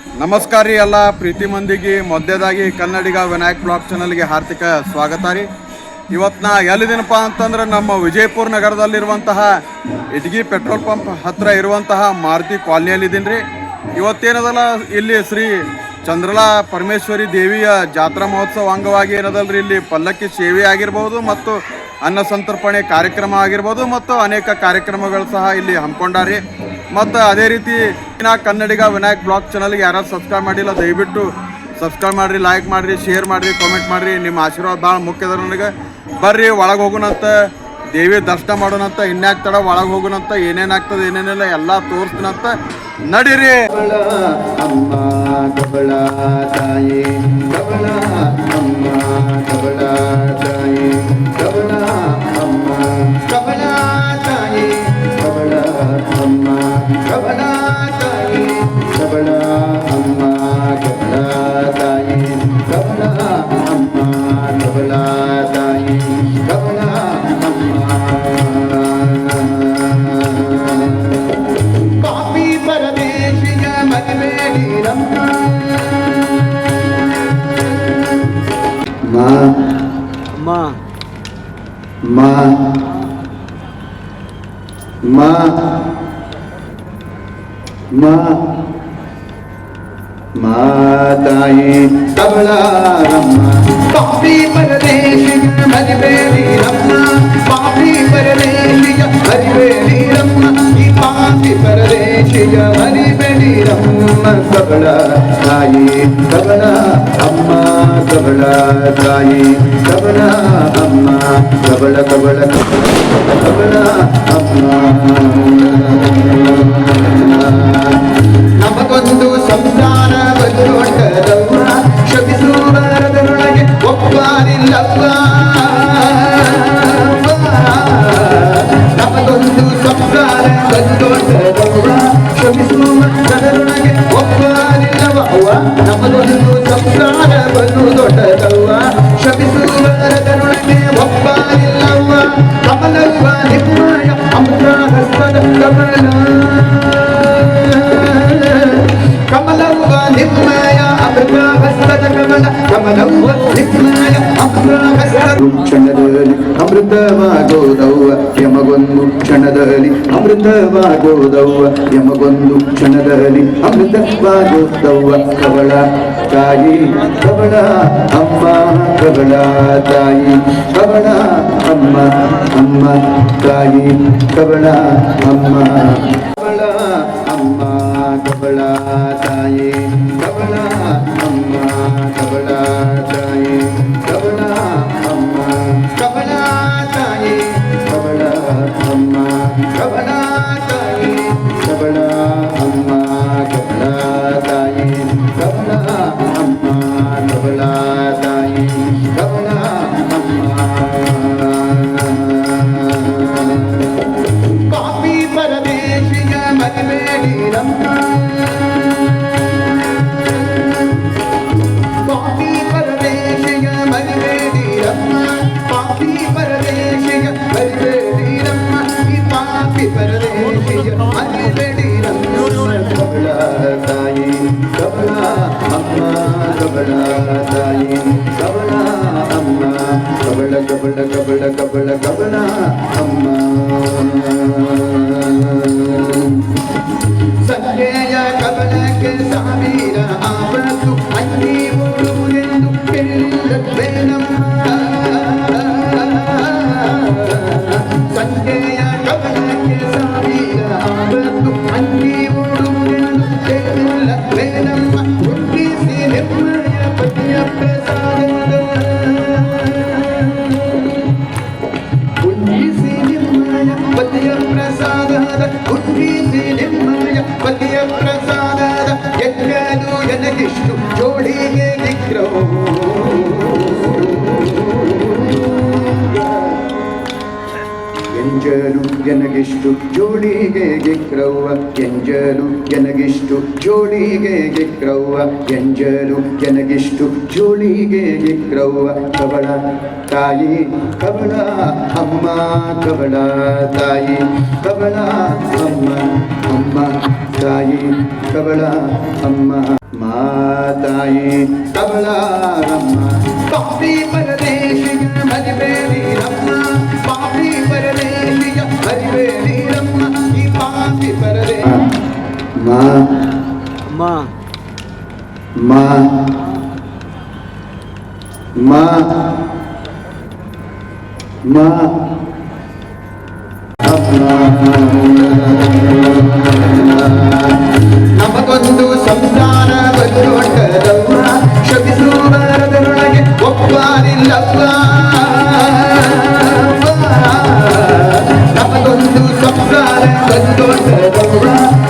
ನಮಸ್ಕಾರ ರೀ ಎಲ್ಲ ಪ್ರೀತಿ ಮಂದಿಗೆ. ಮೊದಲೇದಾಗಿ ಕನ್ನಡಿಗ ವಿನಾಯಕ್ ಬ್ಲಾಗ್ ಚಾನಲ್ಗೆ ಹಾರ್ದಿಕ ಸ್ವಾಗತ ರೀ. ಇವತ್ತು ನಾ ಎಲ್ಲಿದ್ದೀನಪ್ಪ ಅಂತಂದ್ರೆ ನಮ್ಮ ವಿಜಯಪುರ ನಗರದಲ್ಲಿರುವಂತಹ ಇಟಗಿ ಪೆಟ್ರೋಲ್ ಪಂಪ್ ಹತ್ತಿರ ಇರುವಂತಹ ಮಾರುತಿ ಕಾಲನಿಯಲ್ಲಿದ್ದೀನಿ ರೀ. ಇವತ್ತೇನದಲ್ಲ ಇಲ್ಲಿ ಶ್ರೀ ಚಂದ್ರಲಾ ಪರಮೇಶ್ವರಿ ದೇವಿಯ ಜಾತ್ರಾ ಮಹೋತ್ಸವ ಅಂಗವಾಗಿ ಏನದಲ್ರಿ ಇಲ್ಲಿ ಪಲ್ಲಕ್ಕಿ ಸೇವೆ ಆಗಿರ್ಬೋದು ಮತ್ತು ಅನ್ನ ಸಂತರ್ಪಣೆ ಕಾರ್ಯಕ್ರಮ ಆಗಿರ್ಬೋದು ಮತ್ತು ಅನೇಕ ಕಾರ್ಯಕ್ರಮಗಳು ಸಹ ಇಲ್ಲಿ ಹಮ್ಮಿಕೊಂಡಾರಿ. ಮತ್ತು ಅದೇ ರೀತಿ ಕನ್ನಡಿಗ ವಿನಾಯಕ್ ಬ್ಲಾಗ್ ಚಾನಲ್ಗೆ ಯಾರು ಸಬ್ಸ್ಕ್ರೈಬ್ ಮಾಡಿಲ್ಲ ದಯವಿಟ್ಟು ಸಬ್ಸ್ಕ್ರೈಬ್ ಮಾಡಿರಿ, ಲೈಕ್ ಮಾಡಿರಿ, ಶೇರ್ ಮಾಡಿರಿ, ಕಾಮೆಂಟ್ ಮಾಡಿರಿ. ನಿಮ್ಮ ಆಶೀರ್ವಾದ ಭಾಳ ಮುಖ್ಯದ ನನಗೆ. ಬರ್ರಿ ಒಳಗೆ ಹೋಗೋಣಂತ, ದೇವಿ ದರ್ಶನ ಮಾಡೋಣಂತ. ಇನ್ಯಾಕ್ ತಡ ಒಳಗೆ ಹೋಗೋಣಂತ, ಏನೇನಾಗ್ತದೆ ಏನೇನಿಲ್ಲ ಎಲ್ಲ ತೋರಿಸ್ತೀನಂತ. ನಡೀರಿ. ಅಮ್ಮ ಕಬಳ ತಾಯಿ ಕಬಳ ಅಮ್ಮ ಕಬಳ ತಾಯಿ ಕಬಳ ಅಮ್ಮ ಕಬಳ ತಾಯಿ ಕಬಳ ಅಮ್ಮ ಕಬಳ ತಾಯಿ ಕಬಳ ಅಮ್ಮ ಕಬಳ ತಾಯಿ ಕಬಳ ಅಮ್ಮ ಕಬಳ ತಾಯಿ ಕಬಳ ಅಮ್ಮ ಕಾಪಿ ಪರದೇಶಿಯ ಮದುವೆಡಿ ರಮ್ಮ ಮಾ ಮಾ ಮಾ ಮಾ ಮಾ ಮಾತಾಯಿ ಕಬಳ ರಮ್ಮ ಕಾಪಿ ಪರದೇಶಿಯ ಮದುವೆಡಿ ರಮ್ಮ ಕಾಪಿ ಪರದೇಶಿಯ ಮದುವೆಡಿ ರಮ್ಮ ಈ ಕಾಪಿ ಪರದೇಶಿಯ ಮದುವೆಡಿ ರಮ್ಮ ಕಬಳ ತಾಯಿ ಕಬಳ ಅಮ್ಮ ಕಬಳ ತಾಯಿ ಕಬಳ ಅಮ್ಮ ಕಬಳ ಕಬಳ ಕಬಳ ಅಮ್ಮ. ನಮಗೊಂದು ಸಂಸಾರ ಬಂದೊಡ್ಡದವ್ವ ಶಪಿಸುವರದರೊಳಗೆ ಒಬ್ಬರಿಲ್ಲವ್ವ. ನಮಗೊಂದು ಸಂಸಾರ ಬಂದೊಡ್ಡದವ್ವ ಶಪಿಸುವರದರೊಳಗೆ ಒಬ್ಬರಿಲ್ಲವ್ವ. ನಮಗೊಂದು ಸಂಸಾರ ಬಂದು ದೊಡ್ಡದವ್ವ ಶಪಿಸುವರದರೊಳಗೆ ಒಬ್ಬರಿಲ್ಲವ್ವ. ಕಮಲವ್ವ ನಿಮ್ಮಯ ಅಮೃತ ಹಸ್ತದ ಕಮಲ ಕಮಲವ್ವ ನಿಮ್ಮಯ ಅಮೃತ ಹಸ್ತದ ಕಮಲ ಕಮಲವ್ವ ನಿಮ್ಮಯ ಅಮೃತ ಹಸ್ತದ ಕ್ಷಣದಲ್ಲಿ ಅಮೃತವಾಗೋದವ್ವ ಯಮಗೊಂದು ಕ್ಷಣದಲ್ಲಿ ಅಮೃತವಾಗೋದವ್ವ ಯಮಗೊಂದು ಕ್ಷಣದಲ್ಲಿ ಅಮೃತವಾಗೋದವ್ವ. ಕಬಳ ತಾಯಿ ಕಬಳ ಅಮ್ಮ ಕಬಳ ತಾಯಿ ಕಬಳ ಅಮ್ಮ ಅಮ್ಮ ತಾಯಿ ಕಬಳ ಅಮ್ಮ ಕಬಳ ಅಮ್ಮ ಕಬಳ ತಾಯಿ ಕಬಳ ಅಮ್ಮ ಕಬಳ ತಾಯಿ ಕಬಳ ಅಮ್ಮ ಕಬಳ ತಾಯಿ ಕಬಳ ಅಮ್ಮ ಕಬಳ ತಾಯಿ ಕಬಳ ಅಮ್ಮ ಕಬಳ ತಾಯಿ ಕಬಳ ಅಮ್ಮ ಕಬಳ ತಾಯಿ ಕಬಳ ಅಮ್ಮ. ಕಾಪಿ ಪರದೇಶಿಯ ಮದುವೆಡಿ ರಮ್ಮ ಕಾಪಿ ಪರದೇಶಿಯ ಮದುವೆಡಿ ರಮ್ಮ ಕಾಪಿ ಪರದೇಶಿಯ ಮದುವೆಡಿ ರಮ್ಮ ಈ ಕಾಪಿ ಪರದೇಶಿಯ ಮದುವೆಡಿ ರಮ್ಮ ಕಬಳ ತಾಯಿ ಕಬಳ ಅಮ್ಮ ಕಬಳ ತಾಯಿ ಕಬಳ ಅಮ್ಮ ಕಬಳ ಕಬಳ ಕಬಳ ಕಬಳ ಕಬಳ ಅಮ್ಮ. ಸಂಜೆಯ ಕಬಳಕ್ಕೆ ಸಾವಿರ ಆವತ್ತು ಅಕ್ಕಿ ಉಡುವುದೆಂದು ಕೇಳಿದವೇನಮ್ಮ. ಸಂಜೆಯ ಕಬಳಕ್ಕೆ ಸಾವಿರ ಆವತ್ತು ಅಕ್ಕಿ ಉಡುವುದೆಂದು ಕೇಳಿದವೇನಮ್ಮ. ಹುಟ್ಟಿಸಿ ನಿರ್ಮಯ ಪತಿಯ ಪ್ರಸಾದದ ಹುಟ್ಟಿಸಿ ನಿರ್ಮಯ ಪತಿಯ ಪ್ರಸಾದದ ಹುಟ್ಟಿಸಿ ನಿರ್ಮಯ ಪತಿಯ ಪ್ರಸಾದದ ಎನ್ನದು ಎನಗಿಷ್ಟು ಜೋಡಿಗೆ ನಿಗ್ರಹೋ ಎಂಜಲು ಎನಗಿಷ್ಟು ಜೋಡಿಗೆ ಗಿಕ್ರವ್ವ ಎಂಜಲು ಎನಗಿಷ್ಟು ಜೋಡಿಗೆ ಗಿಕ್ರವ್ವ ಎಂಜಲು ಎನಗಿಷ್ಟು ಜೋಡಿಗೆ ಗಿಕ್ರವ್ವ. ಕಬಳ ತಾಯಿ ಕಬಳ ಅಮ್ಮ ಕಬಳ ತಾಯಿ ಕಬಳ ಅಮ್ಮ ಅಮ್ಮ ತಾಯಿ ಕಬಳ ಅಮ್ಮ ಮಾ ಮಾ ಮಾ ಮಾ ನಮಗೊಂದು ಸಂಸಾರ ಬಂದೊಡ್ಡದವ್ವ ಶಪಿಸುವರದರೊಳಗೆ ಒಪ್ಪಾರಿಲ್ಲವ್ವ ನಮಗೊಂದು ಸಂಸಾರ ಬಂದೊಡ್ಡದವ್ವ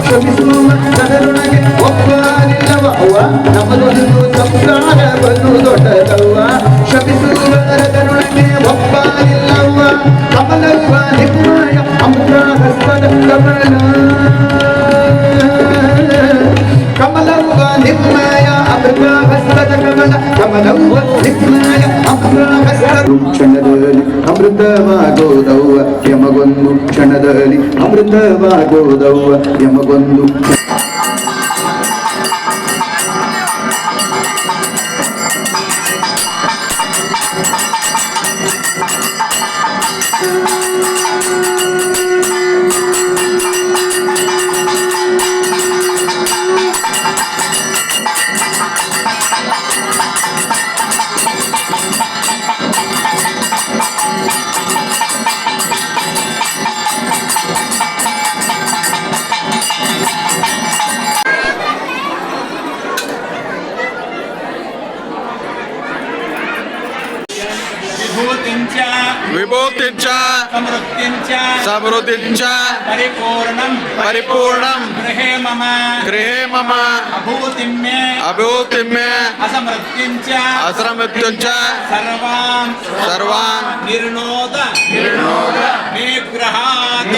ಶಪಿಸುವರದರೊಳಗೆ ಒಪ್ಪಾರಿಲ್ಲವ್ವ ನಮಗೊಂದು ಸಂಸಾರ ಬಂದು ದೊಡ್ಡದವ್ವ ಶಪಿಸುವರದರೊಳಗೆ ಒಪ್ಪಾರಿಲ್ಲವ್ವ ಕಮಲವ್ವ ನಿಮ್ಮಯ ಅಮೃತ ಹಸ್ತದ ಕಮಲ ಕಮಲವ್ವ ನಿಮ್ಮಯ ಅಮೃತ ಹಸ್ತದ ಕಮಲ ಕಮಲವ್ವ ನಿಮ್ಮಯ ಅಮೃತ ಹಸ್ತದ ಕ್ಷಣದಲ್ಲಿ ಅಮೃತವಾಗೋದವ್ವ ಯಮಗೊಂದು ಕ್ಷಣದಲ್ಲಿ ಅಮೃತವಾಗೋದವ್ವ ಯಮಗೊಂದು ವಿಭೂತಿಂಚ ಸಮೃದ್ಧಿಂಚ ಪರಿಪೂರ್ಣಂ ಗೃಹೇ ಮಮ ಅಭೂತಿಮ್ಯ ಅಸಮೃತ್ಯುಂಚ ಸರ್ವಾನ್ ನಿರ್ಣೋದ ಮೇ ಗೃಹಾತ್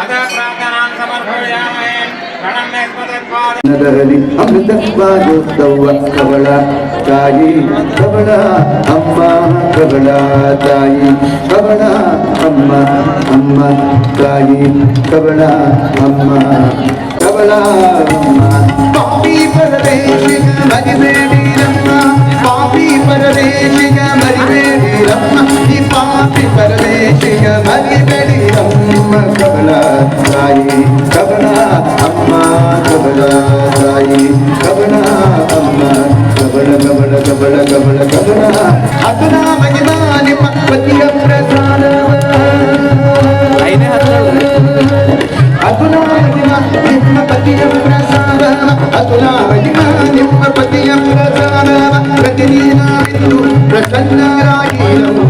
ಅದ ಪ್ರಾರ್ಥನಾಂ ಸಮರ್ಪಯಾಮಹೇ ಪ್ರಣಮ್ಯ ಸ್ಮೃತ್ವಾದ ನಗರಲಿ ಅಮೃತವಾಗುತ್ತವ್ವ ಕವಳ ತಾಯಿ ಕವಳ ಅಮ್ಮ ಕವಳ ತಾಯಿ ಕವಳ ಅಮ್ಮ ಅಮ್ಮ ತಾಯಿ ಕವಳ ಅಮ್ಮ ಕವಳ ಅಮ್ಮ ಪಾಪಿ ಪರದೇಶಿಗ ಮರಿಬೇಡಿರಮ್ಮ ಪಾಪಿ ಪರದೇಶಿಗ ಮರಿಬೇಡಿರಮ್ಮ ಈ ಪಾಪಿ ಪರದೇಶಿಗ ಮರಿಬೇಡಿರಮ್ಮ ಕವಳ ತಾಯಿ ಕವಳ ಅಮ್ಮ ಕಬಳ ತಾಯಿ ಕಬಳ ಅಮ್ಮ ಕಬಳ ಕಬಳ ಕಬಳ ಕಬಳ ಕಬಳ ಅತನ ಮಹಿಮಾ ನಿಮ್ಮ ಪತಿಯ ಪ್ರಸಾದವ ಅತುಲ ಮಹಿಮಾ ನಿಮ್ಮ ಪತಿಯ ಪ್ರಸಾದವ ಅತುಲ ಮಹಿಮಾ ನಿಮ್ಮ ಪತಿಯ ಪ್ರಸಾದವ ಪ್ರತಿದಿನವಿದ್ದು ಪ್ರಸನ್ನರಾಗಿರವು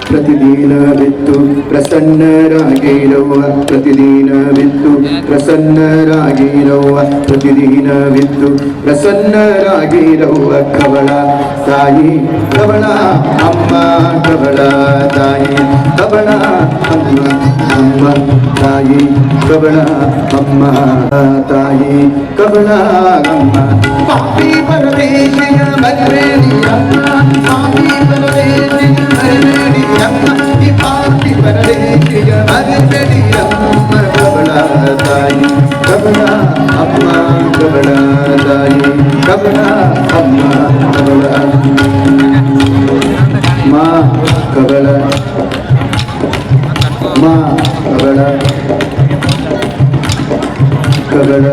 ಪ್ರತಿದಿನವಿತ್ತು ಪ್ರಸನ್ನರಾಗಿರುವ ಪ್ರತಿದಿನವಿತ್ತು ಪ್ರಸನ್ನರಾಗಿರುವ ಪ್ರತಿದಿನವಿತ್ತು ಪ್ರಸನ್ನರಾಗಿರುವ ಕವಳ ತಾಯಿ ಕವಳ ಅಮ್ಮ ಕವಳ ತಾಯಿ ಕವಳ ಅಮ್ಮ ಅಮ್ಮ ತಾಯಿ ಕವಳ ಅಮ್ಮ ತಾಯಿ ಕವಳ ಅಮ್ಮ ಪಾಪಿ ಪರದೇಶಿಯ ಮರಿಬೇಡಿರಮ್ಮ ಪಾಪಿ ಪರದೇಶಿಯ ಮರಿಬೇಡಿರಮ್ಮ ಈ ಪಾಪಿ ಪರದೇಶಿಯ ಮರಿಬೇಡಿರಮ್ಮ ಕವಳ ತಾಯಿ ಕವಳ ಅಮ್ಮ ಕವಳ ತಾಯಿ ಕವಳ ಅಮ್ಮ ಕವಳ ಮಾ ಕವಳ ಮಾ ಕವಳ ಕವಳ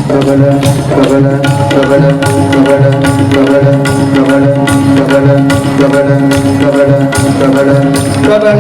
ಕವಳ ಕವಳ ಕವಳ ಕವಳ ಕವಳ ಕವಳ ಕವಳ ಕವಳ ಕವಳ ಕವಳ ಕವಳ